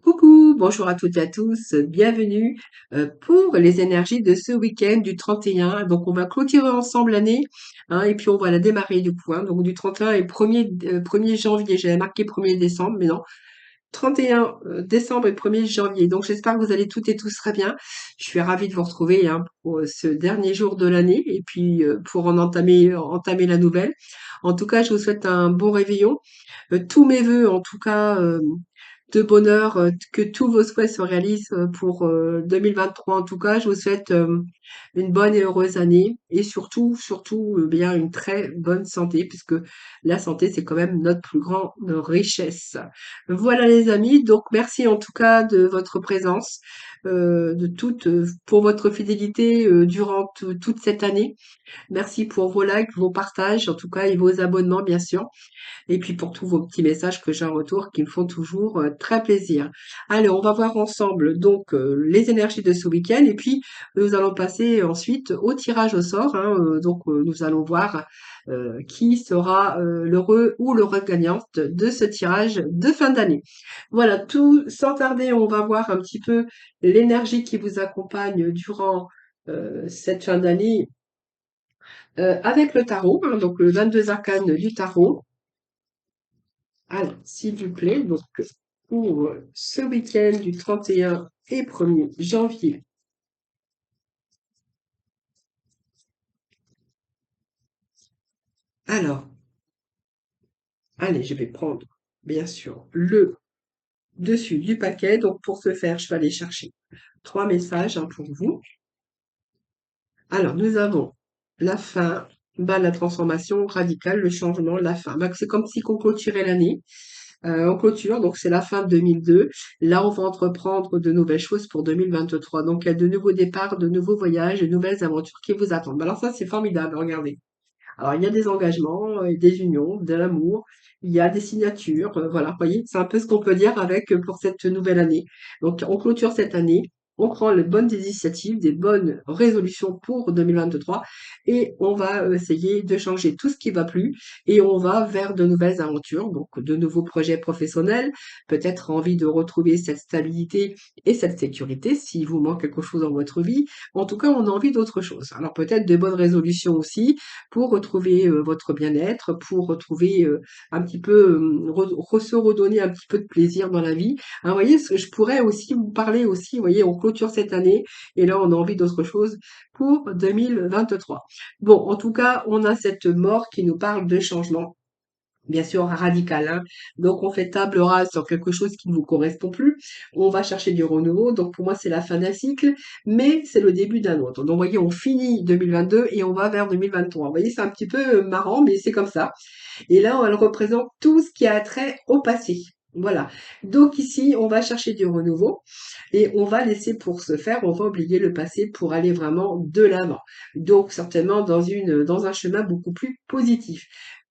Coucou, bonjour à toutes et à tous, bienvenue pour les énergies de ce week-end du 31. Donc on va clôturer ensemble l'année, hein, et puis on va la démarrer du coup, hein. Donc du 31 et 1er janvier, j'avais marqué 1er décembre, mais non, 31 décembre et 1er janvier. Donc j'espère que vous allez toutes et tous très bien. Je suis ravie de vous retrouver, hein, pour ce dernier jour de l'année et puis pour entamer la nouvelle. En tout cas, je vous souhaite un bon réveillon. Tous mes vœux, en tout cas, de bonheur, que tous vos souhaits se réalisent pour 2023. En tout cas, je vous souhaite une bonne et heureuse année et surtout, bien une très bonne santé, puisque la santé, c'est quand même notre plus grande richesse. Voilà les amis, donc merci en tout cas de votre présence, pour votre fidélité durant toute cette année. Merci pour vos likes, vos partages, en tout cas, et vos abonnements, bien sûr. Et puis pour tous vos petits messages que j'ai en retour qui me font toujours très plaisir. Allez, on va voir ensemble donc les énergies de ce week-end et puis nous allons passer ensuite au tirage au sort, hein. Nous allons voir qui sera l'heureux ou l'heureuse gagnante de ce tirage de fin d'année. Voilà, tout sans tarder, on va voir un petit peu l'énergie qui vous accompagne durant cette fin d'année avec le tarot, hein, donc le 22 arcanes du tarot. Alors, s'il vous plaît, donc pour ce week-end du 31 et 1er janvier. Alors, allez, je vais prendre, bien sûr, le dessus du paquet. Donc, pour ce faire, je vais aller chercher trois messages, hein, pour vous. Alors, nous avons la fin, bah, la transformation radicale, le changement, la fin. Bah, c'est comme si on clôturait l'année. On clôture, donc c'est la fin de 2002. Là, on va entreprendre de nouvelles choses pour 2023. Donc, il y a de nouveaux départs, de nouveaux voyages, de nouvelles aventures qui vous attendent. Alors ça, c'est formidable, regardez. Alors, il y a des engagements, des unions, de l'amour, il y a des signatures, voilà, vous voyez, c'est un peu ce qu'on peut dire avec pour cette nouvelle année. Donc, on clôture cette année, on prend les bonnes initiatives, des bonnes résolutions pour 2023 et on va essayer de changer tout ce qui va plus et on va vers de nouvelles aventures, donc de nouveaux projets professionnels, peut-être envie de retrouver cette stabilité et cette sécurité s'il vous manque quelque chose dans votre vie. En tout cas, on a envie d'autre chose. Alors peut-être de bonnes résolutions aussi, pour retrouver votre bien-être, pour retrouver un petit peu, se redonner un petit peu de plaisir dans la vie. Hein, vous voyez, je pourrais aussi vous parler aussi, vous voyez, on clôture cette année et là on a envie d'autre chose pour 2023. Bon, en tout cas, on a cette mort qui nous parle de changement. Bien sûr, radical, hein. Donc, on fait table rase sur quelque chose qui ne vous correspond plus. On va chercher du renouveau. Donc, pour moi, c'est la fin d'un cycle, mais c'est le début d'un autre. Donc, vous voyez, on finit 2022 et on va vers 2023. Vous voyez, c'est un petit peu marrant, mais c'est comme ça. Et là, elle représente tout ce qui a trait au passé. Voilà. Donc ici, on va chercher du renouveau et on va laisser pour ce faire, on va oublier le passé pour aller vraiment de l'avant. Donc certainement dans un chemin beaucoup plus positif.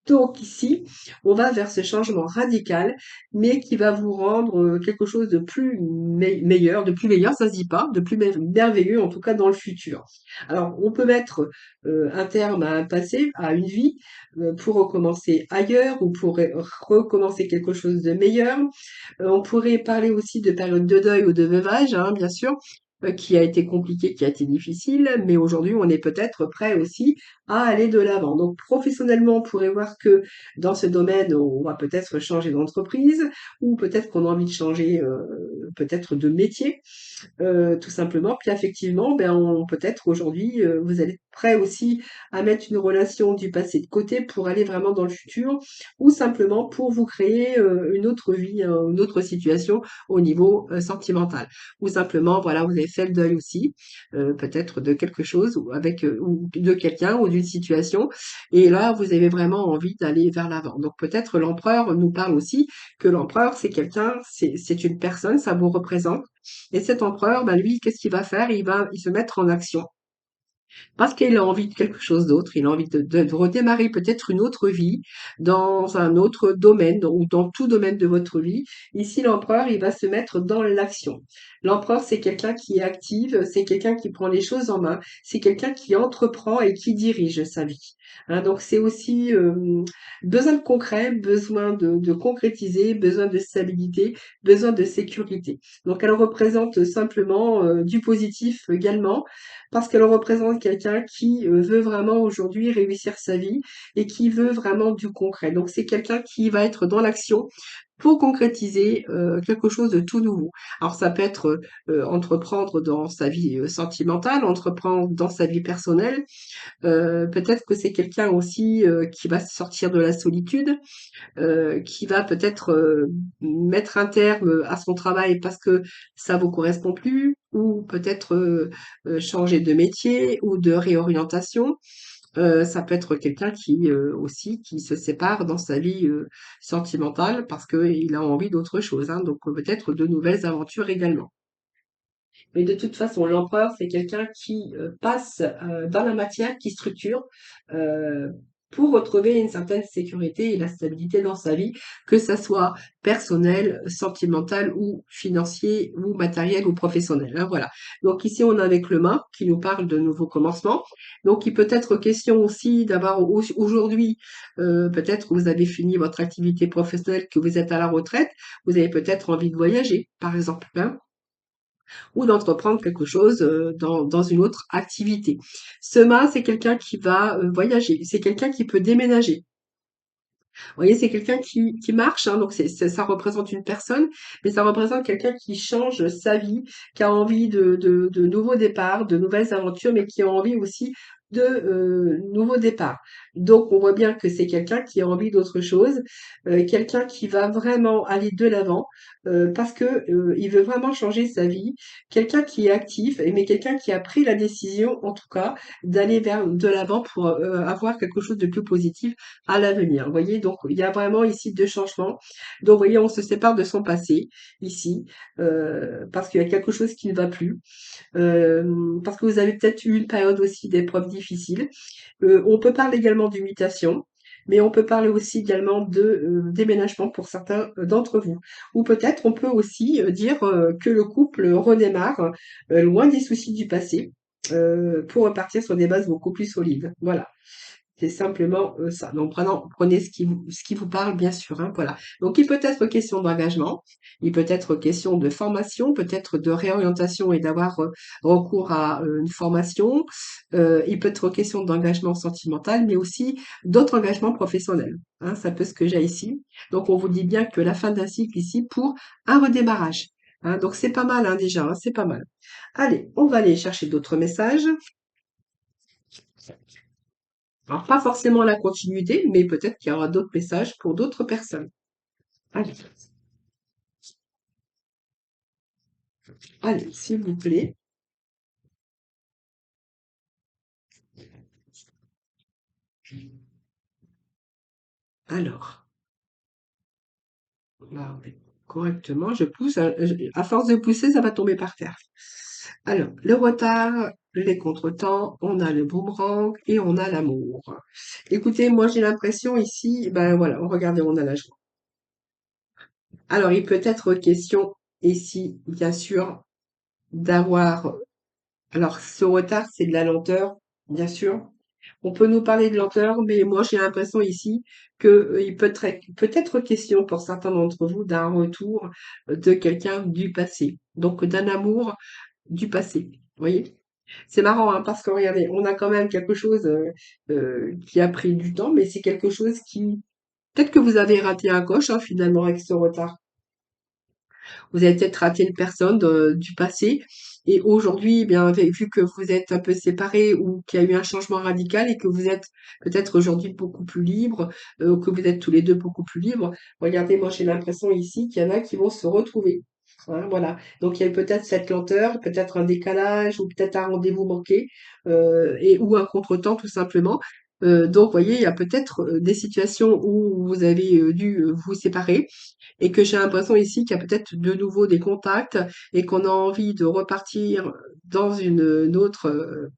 Donc ici, on va vers ce changement radical, mais qui va vous rendre quelque chose de plus meilleur, de plus meilleur, ça se dit pas, de plus merveilleux en tout cas dans le futur. Alors on peut mettre un terme à un passé, à une vie, pour recommencer ailleurs ou pour recommencer quelque chose de meilleur. On pourrait parler aussi de période de deuil ou de veuvage, hein, bien sûr, qui a été compliqué, qui a été difficile, mais aujourd'hui, on est peut-être prêt aussi à aller de l'avant. Donc, professionnellement, on pourrait voir que dans ce domaine, on va peut-être changer d'entreprise ou peut-être qu'on a envie de changer peut-être de métier tout simplement. Puis effectivement, ben, peut-être aujourd'hui, vous allez être prêt aussi à mettre une relation du passé de côté pour aller vraiment dans le futur ou simplement pour vous créer une autre vie, une autre situation au niveau sentimental. Ou simplement, voilà, vous avez fait le deuil aussi, peut-être de quelque chose ou avec ou de quelqu'un ou d'une situation. Et là, vous avez vraiment envie d'aller vers l'avant. Donc peut-être l'empereur nous parle aussi que l'empereur, c'est quelqu'un, c'est une personne, ça vous représente et cet empereur, bah, lui, qu'est-ce qu'il va faire? Il va se mettre en action. parce qu'il a envie de quelque chose d'autre, il a envie de redémarrer peut-être une autre vie dans un autre domaine ou dans tout domaine de votre vie. Ici, l'empereur, il va se mettre dans l'action. L'empereur, c'est quelqu'un qui est actif, c'est quelqu'un qui prend les choses en main, c'est quelqu'un qui entreprend et qui dirige sa vie. Hein, donc c'est aussi besoin de concret, besoin de concrétiser, besoin de stabilité, besoin de sécurité. Donc elle représente simplement du positif également parce qu'elle représente quelqu'un qui veut vraiment aujourd'hui réussir sa vie et qui veut vraiment du concret. Donc c'est quelqu'un qui va être dans l'action pour concrétiser quelque chose de tout nouveau. Alors ça peut être entreprendre dans sa vie sentimentale, entreprendre dans sa vie personnelle. Peut-être que c'est quelqu'un aussi qui va sortir de la solitude, qui va peut-être mettre un terme à son travail parce que ça vous correspond plus, ou peut-être changer de métier ou de réorientation. Ça peut être quelqu'un qui aussi qui se sépare dans sa vie sentimentale parce qu'il a envie d'autre chose, hein, donc peut-être de nouvelles aventures également. Mais de toute façon, l'empereur, c'est quelqu'un qui passe dans la matière, qui structure euh, pour retrouver une certaine sécurité et la stabilité dans sa vie, que ça soit personnel, sentimental ou financier ou matériel ou professionnel. Hein, voilà. Donc ici, on a avec le main qui nous parle de nouveaux commencements. Donc il peut être question aussi d'avoir aujourd'hui, peut-être que vous avez fini votre activité professionnelle, que vous êtes à la retraite, vous avez peut-être envie de voyager, par exemple. Hein, ou d'entreprendre quelque chose dans une autre activité. Sema, c'est quelqu'un qui va voyager, c'est quelqu'un qui peut déménager. Vous voyez, c'est quelqu'un qui marche, hein, donc ça représente une personne, mais ça représente quelqu'un qui change sa vie, qui a envie de nouveaux départs, de nouvelles aventures, mais qui a envie aussi de nouveaux départs. Donc, on voit bien que c'est quelqu'un qui a envie d'autre chose, quelqu'un qui va vraiment aller de l'avant, parce que il veut vraiment changer sa vie, quelqu'un qui est actif, mais quelqu'un qui a pris la décision, en tout cas, d'aller vers de l'avant pour avoir quelque chose de plus positif à l'avenir. Vous voyez, donc il y a vraiment ici deux changements. Donc, vous voyez, on se sépare de son passé ici parce qu'il y a quelque chose qui ne va plus, parce que vous avez peut-être eu une période aussi d'épreuves difficiles. On peut parler également de mutation. Mais on peut parler aussi également de déménagement pour certains d'entre vous. Ou peut-être on peut aussi dire que le couple redémarre loin des soucis du passé pour repartir sur des bases beaucoup plus solides. Voilà. C'est simplement ça. Donc, prenez ce qui vous parle, bien sûr, hein, voilà. Donc, il peut être question d'engagement, il peut être question de formation, peut-être de réorientation et d'avoir recours à une formation. Il peut être question d'engagement sentimental, mais aussi d'autres engagements professionnels. Hein, c'est un peu ce que j'ai ici. Donc, on vous dit bien que la fin d'un cycle ici pour un redémarrage. Hein, donc, c'est pas mal, hein, déjà, hein, c'est pas mal. Allez, on va aller chercher d'autres messages. Alors, pas forcément la continuité, mais peut-être qu'il y aura d'autres messages pour d'autres personnes. Allez, allez, s'il vous plaît. Alors, là, on est correctement, je pousse. À force de pousser, ça va tomber par terre. Alors, le retard, les contretemps, on a le boomerang et on a l'amour. Écoutez, moi j'ai l'impression ici, ben voilà, regardez, on a la joie. Alors, il peut être question ici, bien sûr, d'avoir. Alors, ce retard, c'est de la lenteur, bien sûr. On peut nous parler de lenteur, mais moi j'ai l'impression ici que il peut être question pour certains d'entre vous d'un retour de quelqu'un du passé, donc d'un amour du passé. Vous voyez? C'est marrant, hein, parce que regardez, on a quand même quelque chose qui a pris du temps, mais c'est quelque chose qui peut-être que vous avez raté un coche hein, finalement avec ce retard. Vous avez peut-être raté une personne du passé et aujourd'hui, eh bien, vu que vous êtes un peu séparés ou qu'il y a eu un changement radical et que vous êtes peut-être aujourd'hui beaucoup plus libre, que vous êtes tous les deux beaucoup plus libres, regardez, moi j'ai l'impression ici qu'il y en a qui vont se retrouver. Hein, voilà. Donc il y a peut-être cette lenteur, peut-être un décalage ou peut-être un rendez-vous manqué et ou un contretemps tout simplement. Donc, vous voyez, il y a peut-être des situations où vous avez dû vous séparer et que j'ai l'impression ici qu'il y a peut-être de nouveau des contacts et qu'on a envie de repartir dans une autre.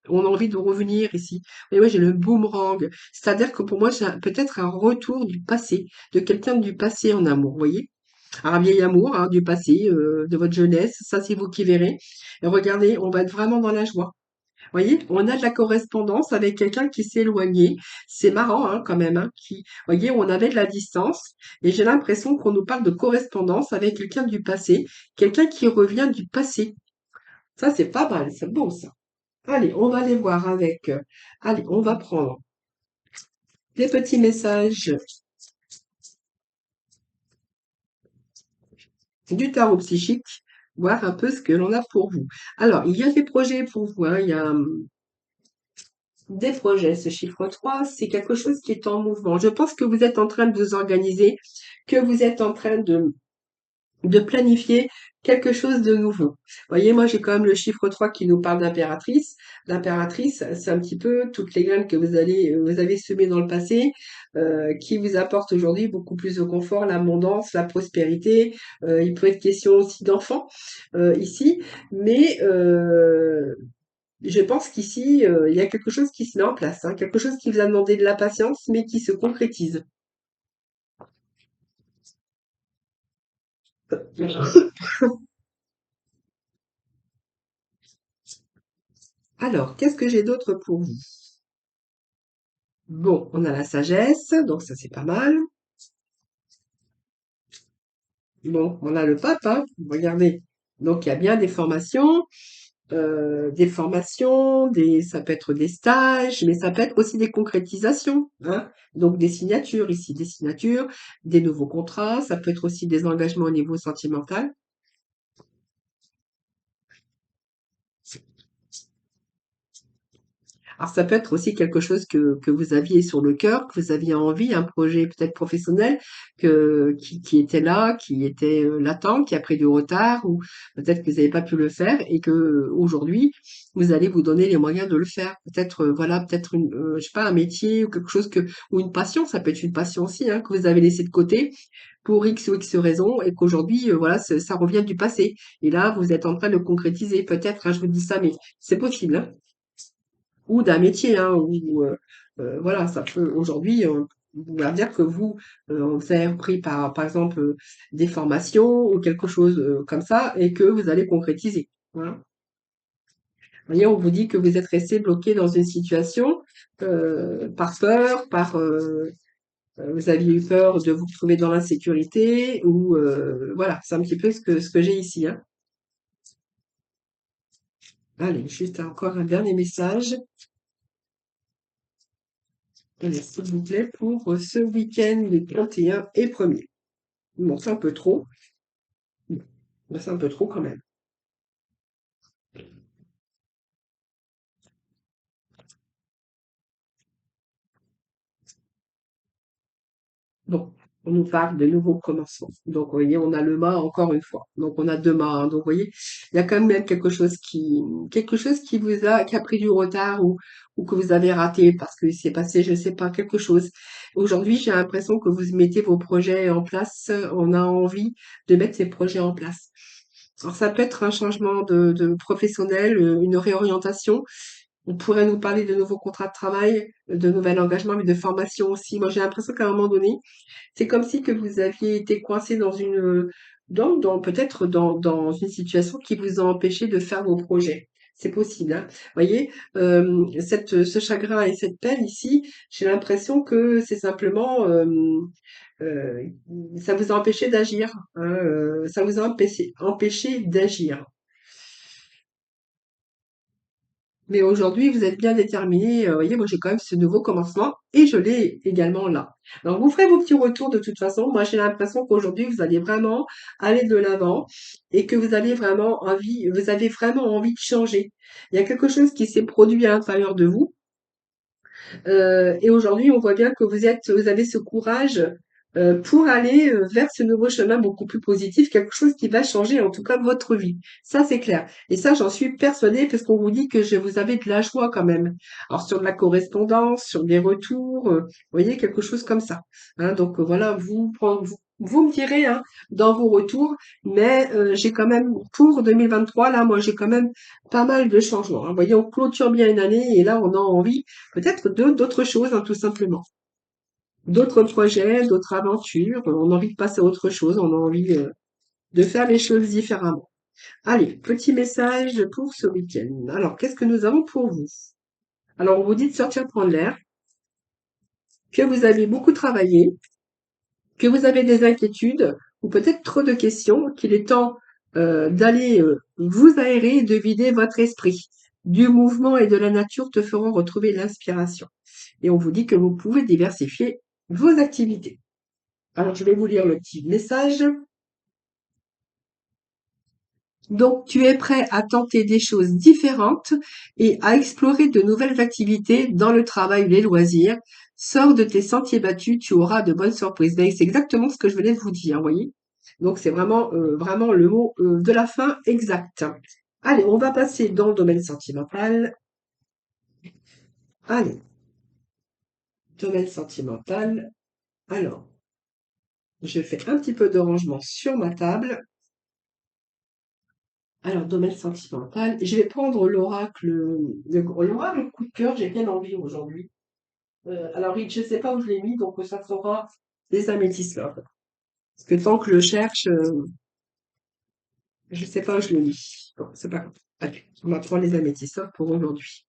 On a envie de revenir ici. Et moi, j'ai le boomerang. C'est-à-dire que pour moi, c'est peut-être un retour du passé, de quelqu'un du passé en amour, vous voyez? Un vieil amour, hein, du passé, de votre jeunesse. Ça, c'est vous qui verrez. Et regardez, on va être vraiment dans la joie. Vous voyez, on a de la correspondance avec quelqu'un qui s'est éloigné. C'est marrant, hein, quand même, hein, vous voyez, on avait de la distance. Et j'ai l'impression qu'on nous parle de correspondance avec quelqu'un du passé, quelqu'un qui revient du passé. Ça, c'est pas mal, c'est bon, ça. Allez, on va aller voir avec. Allez, on va prendre des petits messages du tarot psychique, voir un peu ce que l'on a pour vous. Alors, il y a des projets pour vous, hein, il y a des projets. Ce chiffre 3, c'est quelque chose qui est en mouvement. Je pense que vous êtes en train de vous organiser, que vous êtes en train de planifier quelque chose de nouveau. Vous voyez, moi j'ai quand même le chiffre 3 qui nous parle d'impératrice. L'impératrice, c'est un petit peu toutes les graines que vous avez semées dans le passé, qui vous apportent aujourd'hui beaucoup plus de confort, l'abondance, la prospérité. Il peut être question aussi d'enfants ici, mais je pense qu'ici, il y a quelque chose qui se met en place, hein, quelque chose qui vous a demandé de la patience, mais qui se concrétise. Alors, qu'est-ce que j'ai d'autre pour vous? Bon, on a la sagesse, donc ça c'est pas mal. Bon, on a le pape, hein, regardez. Donc il y a bien des formations, ça peut être des stages, mais ça peut être aussi des concrétisations, hein. Donc des signatures ici, des signatures, des nouveaux contrats, ça peut être aussi des engagements au niveau sentimental. Alors ça peut être aussi quelque chose que vous aviez sur le cœur, que vous aviez envie, un projet peut-être professionnel qui était là, qui était latent, qui a pris du retard, ou peut-être que vous n'avez pas pu le faire et que aujourd'hui vous allez vous donner les moyens de le faire. Peut-être voilà, peut-être je sais pas, un métier ou quelque chose ou une passion, ça peut être une passion aussi, hein, que vous avez laissé de côté pour X ou X raisons et qu'aujourd'hui voilà, ça revient du passé. Et là, vous êtes en train de concrétiser peut-être, hein, je vous dis ça, mais c'est possible, hein, ou d'un métier, hein, ou voilà, ça peut aujourd'hui, on va dire que vous avez pris par exemple des formations ou quelque chose comme ça et que vous allez concrétiser. Voilà. Vous voyez, on vous dit que vous êtes resté bloqué dans une situation par peur, vous aviez eu peur de vous retrouver dans l'insécurité ou voilà, c'est un petit peu ce que j'ai ici, hein. Allez, juste encore un dernier message. Allez, s'il vous plaît, pour ce week-end du 31 et 1er. Bon, c'est un peu trop. Ben, c'est un peu trop quand même. Bon, on nous parle de nouveaux commencements. Donc, vous voyez, on a le mât encore une fois. Donc, on a deux mâts, hein. Donc, vous voyez, il y a quand même quelque chose qui a pris du retard ou que vous avez raté parce qu'il s'est passé, je sais pas, quelque chose. Aujourd'hui, j'ai l'impression que vous mettez vos projets en place. On a envie de mettre ces projets en place. Alors, ça peut être un changement de professionnel, une réorientation. On pourrait nous parler de nouveaux contrats de travail, de nouvel engagement, mais de formation aussi. Moi, j'ai l'impression qu'à un moment donné, c'est comme si que vous aviez été coincé peut-être dans une situation qui vous a empêché de faire vos projets. C'est possible, hein. Vous voyez, ce chagrin et cette peine ici, j'ai l'impression que c'est simplement, euh, ça vous a empêché d'agir, hein, ça vous a empêché d'agir. Mais aujourd'hui, vous êtes bien déterminé. Vous voyez, moi, j'ai quand même ce nouveau commencement et je l'ai également là. Alors, vous ferez vos petits retours de toute façon. Moi, j'ai l'impression qu'aujourd'hui, vous allez vraiment aller de l'avant et que vous avez vraiment envie de changer. Il y a quelque chose qui s'est produit à l'intérieur de vous. Et aujourd'hui, on voit bien que vous avez ce courage pour aller vers ce nouveau chemin beaucoup plus positif, quelque chose qui va changer en tout cas votre vie. Ça, c'est clair. Et ça, j'en suis persuadée parce qu'on vous dit que vous avez de la joie quand même. Alors sur de la correspondance, sur des retours, vous voyez, quelque chose comme ça. Hein, donc voilà, Vous me direz hein, dans vos retours, mais j'ai quand même, pour 2023, là, moi, j'ai quand même pas mal de changements, hein. Vous voyez, on clôture bien une année et là, on a envie peut-être d'autres choses, hein, tout simplement. D'autres projets, d'autres aventures. On a envie de passer à autre chose, on a envie de faire les choses différemment. Allez, petit message pour ce week-end. Alors, qu'est-ce que nous avons pour vous? Alors, on vous dit de sortir prendre l'air, que vous avez beaucoup travaillé, que vous avez des inquiétudes ou peut-être trop de questions, qu'il est temps d'aller vous aérer et de vider votre esprit. Du mouvement et de la nature te feront retrouver l'inspiration. Et on vous dit que vous pouvez diversifier vos activités. Alors, je vais vous lire le petit message. Donc, tu es prêt à tenter des choses différentes et à explorer de nouvelles activités dans le travail ou les loisirs. Sors de tes sentiers battus, tu auras de bonnes surprises. Ben, c'est exactement ce que je venais de vous dire, vous voyez. Donc, c'est vraiment, vraiment le mot de la fin exact. Allez, on va passer dans le domaine sentimental. Allez, domaine sentimental. Alors, je fais un petit peu de rangement sur ma table. Alors, domaine sentimental, je vais prendre l'oracle, l'oracle coup de cœur, j'ai bien envie aujourd'hui. Alors, je ne sais pas où je l'ai mis, donc ça sera des améthystes là. Parce que tant que je le cherche, je ne sais pas où je l'ai mis. Bon, c'est pas grave. Allez, on va prendre les améthystes là pour aujourd'hui.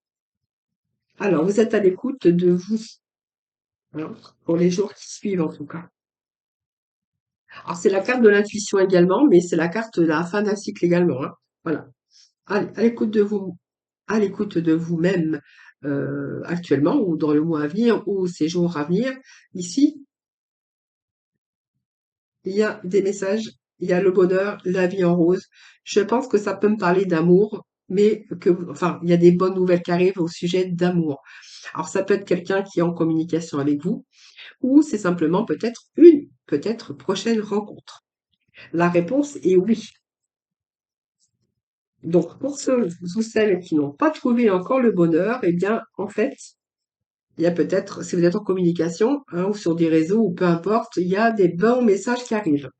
Alors, vous êtes à l'écoute de vous, hein, pour les jours qui suivent en tout cas. Alors, c'est la carte de l'intuition également, mais c'est la carte de la fin d'un cycle également, hein. Voilà. Allez, à l'écoute de vous, à l'écoute de vous-même actuellement ou dans le mois à venir ou ces jours à venir. Ici, il y a des messages, il y a le bonheur, la vie en rose. Je pense que ça peut me parler d'amour, mais que, enfin, il y a des bonnes nouvelles qui arrivent au sujet d'amour. Alors, ça peut être quelqu'un qui est en communication avec vous, ou c'est simplement peut-être prochaine rencontre. La réponse est oui. Donc, pour ceux ou celles qui n'ont pas trouvé encore le bonheur, eh bien, en fait, il y a peut-être, si vous êtes en communication, hein, ou sur des réseaux, ou peu importe, il y a des bons messages qui arrivent.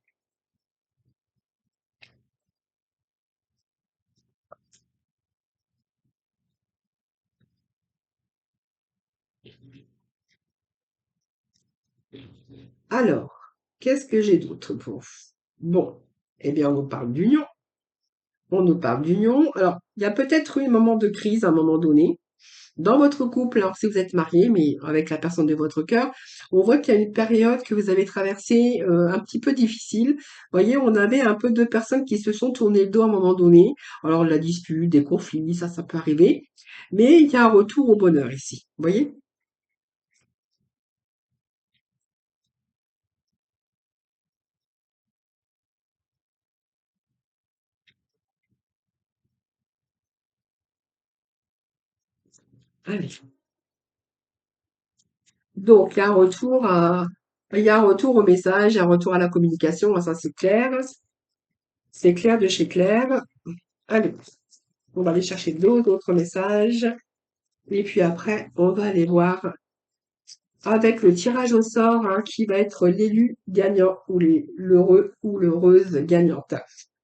Alors, qu'est-ce que j'ai d'autre pour vous? Bon, eh bien, on nous parle d'union. On nous parle d'union. Alors, il y a peut-être eu un moment de crise à un moment donné. Dans votre couple, alors si vous êtes marié, mais avec la personne de votre cœur, on voit qu'il y a une période que vous avez traversée un petit peu difficile. Vous voyez, on avait un peu deux personnes qui se sont tournées le dos à un moment donné. Alors, la dispute, des conflits, ça peut arriver. Mais il y a un retour au bonheur ici. Vous voyez? Allez. Donc, il y a un retour au message, un retour à la communication. Ça, c'est clair. C'est clair de chez Claire. Allez, on va aller chercher d'autres messages. Et puis après, on va aller voir avec le tirage au sort, hein, qui va être l'élu gagnant ou l'heureux ou l'heureuse gagnante.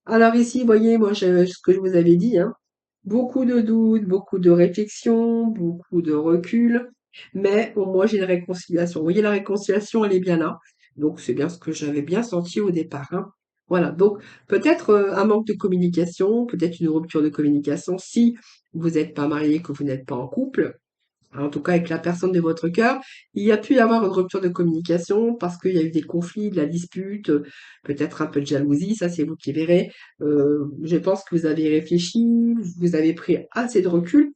Alors ici, vous voyez, moi, ce que je vous avais dit, hein, beaucoup de doutes, beaucoup de réflexions, beaucoup de recul, mais au moins j'ai une réconciliation. Vous voyez, la réconciliation, elle est bien là. Donc c'est bien ce que j'avais bien senti au départ, hein. Voilà, donc peut-être un manque de communication, peut-être une rupture de communication si vous n'êtes pas marié, que vous n'êtes pas en couple, en tout cas avec la personne de votre cœur, il y a pu y avoir une rupture de communication parce qu'il y a eu des conflits, de la dispute, peut-être un peu de jalousie, ça c'est vous qui verrez. Je pense que vous avez réfléchi, vous avez pris assez de recul,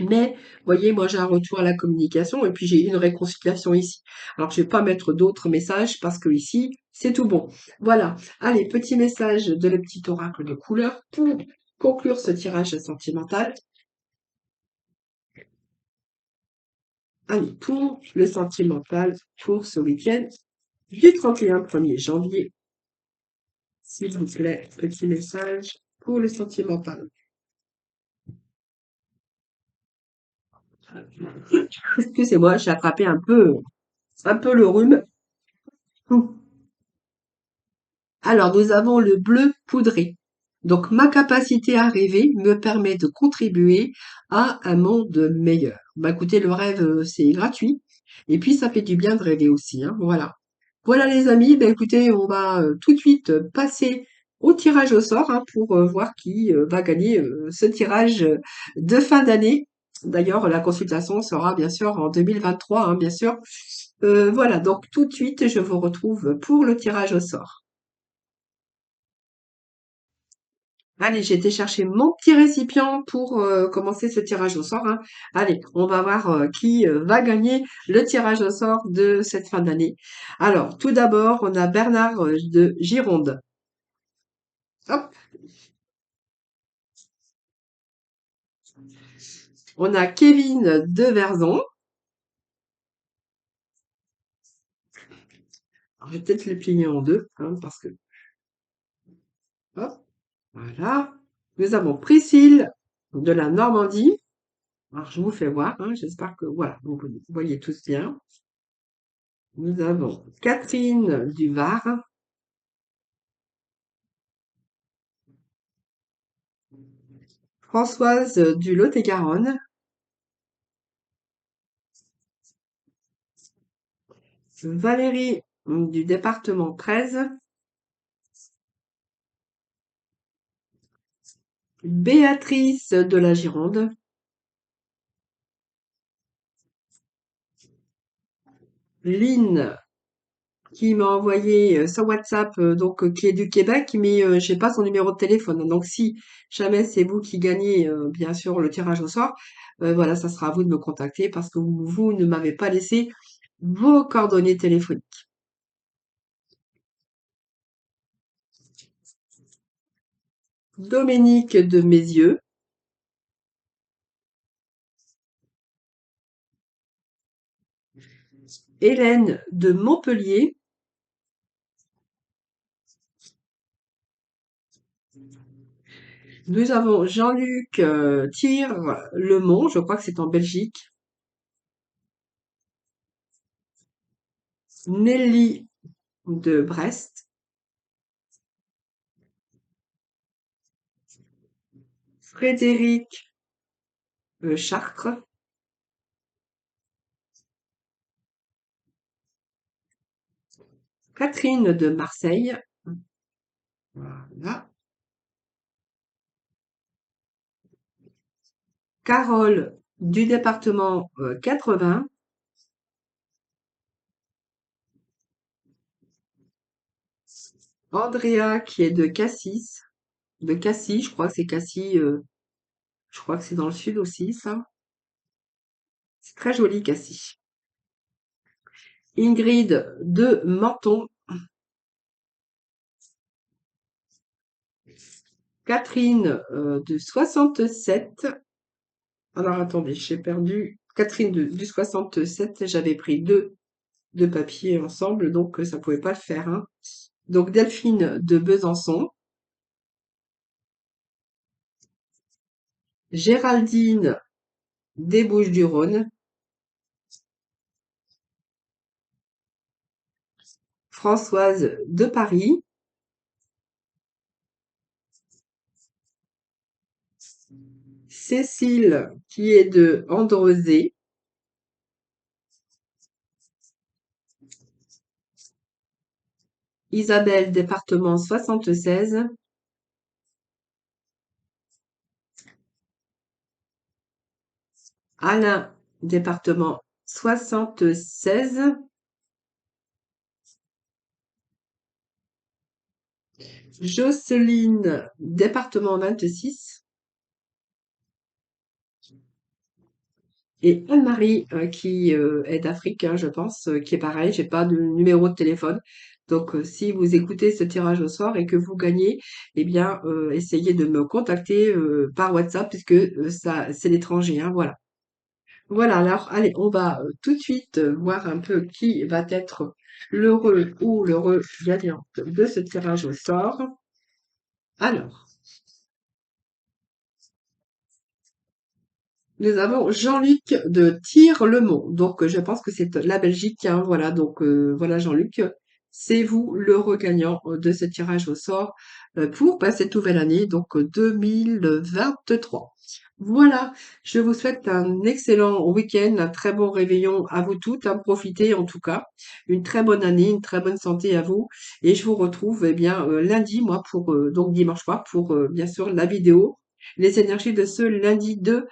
mais voyez, moi j'ai un retour à la communication et puis j'ai une réconciliation ici. Alors je vais pas mettre d'autres messages parce que ici c'est tout bon. Voilà. Allez, petit message de le petit oracle de couleur pour conclure ce tirage sentimental. Allez, pour le sentimental, pour ce week-end du 31 1er janvier, s'il vous plaît, petit message pour le sentimental. Excusez-moi, j'ai attrapé un peu le rhume. Alors, nous avons le bleu poudré. Donc, ma capacité à rêver me permet de contribuer à un monde meilleur. Bah, écoutez, le rêve, c'est gratuit. Et puis, ça fait du bien de rêver aussi, hein, voilà. Voilà, les amis. Ben, écoutez, on va tout de suite passer au tirage au sort, hein, pour voir qui va gagner ce tirage de fin d'année. D'ailleurs, la consultation sera bien sûr en 2023, hein, bien sûr. Voilà, donc tout de suite, je vous retrouve pour le tirage au sort. Allez, j'ai été chercher mon petit récipient pour commencer ce tirage au sort, hein. Allez, on va voir qui va gagner le tirage au sort de cette fin d'année. Alors, tout d'abord, on a Bernard de Gironde. Hop, on a Kevin de Verzon. Alors, je vais peut-être les plier en deux, hein, parce que... Hop, voilà. Nous avons Priscille de la Normandie. Alors, je vous fais voir, hein, j'espère que... Voilà, vous voyez tous bien. Nous avons Catherine du Var. Françoise du Lot-et-Garonne. Valérie du département 13, Béatrice de la Gironde, Lynn qui m'a envoyé sur WhatsApp, donc qui est du Québec, mais j'ai pas son numéro de téléphone. Donc si jamais c'est vous qui gagnez, bien sûr, le tirage au sort, voilà, ça sera à vous de me contacter parce que vous ne m'avez pas laissé vos coordonnées téléphoniques. Dominique de Mézieux, Hélène de Montpellier, nous avons Jean-Luc Tire-Lemont, je crois que c'est en Belgique, Nelly de Brest, Frédéric Chartres, Catherine de Marseille, voilà, Carole du département 80, Andrea qui est de Cassis, je crois que c'est Cassis, je crois que c'est dans le sud aussi, ça. C'est très joli, Cassis. Ingrid de Menton, Catherine de 67. Alors attendez, j'ai perdu Catherine du 67, j'avais pris deux papiers ensemble, donc ça pouvait pas le faire, hein. Donc Delphine de Besançon, Géraldine des Bouches-du-Rhône, Françoise de Paris, Cécile qui est de Andrezé, Isabelle département 76, Alain département 76, Jocelyne département 26 et Anne-Marie qui est d'Afrique, hein, je pense, qui est pareil, j'ai pas de numéro de téléphone. Donc si vous écoutez ce tirage au sort et que vous gagnez, eh bien essayez de me contacter par WhatsApp puisque ça c'est l'étranger, hein, voilà. Voilà, alors allez, on va tout de suite voir un peu qui va être l'heureux ou l'heureux gagnant de ce tirage au sort. Alors, nous avons Jean-Luc de Tire-le-Mont. Donc, je pense que c'est la Belgique, hein, voilà. Donc, voilà Jean-Luc. c'est vous le regagnant de ce tirage au sort pour cette nouvelle année, donc 2023. Voilà, je vous souhaite un excellent week-end, un très bon réveillon à vous toutes, hein, profitez en tout cas, une très bonne année, une très bonne santé à vous, et je vous retrouve eh bien lundi, moi pour donc dimanche soir pour bien sûr la vidéo, les énergies de ce lundi 2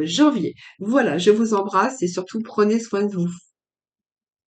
janvier. Voilà, je vous embrasse et surtout prenez soin de vous.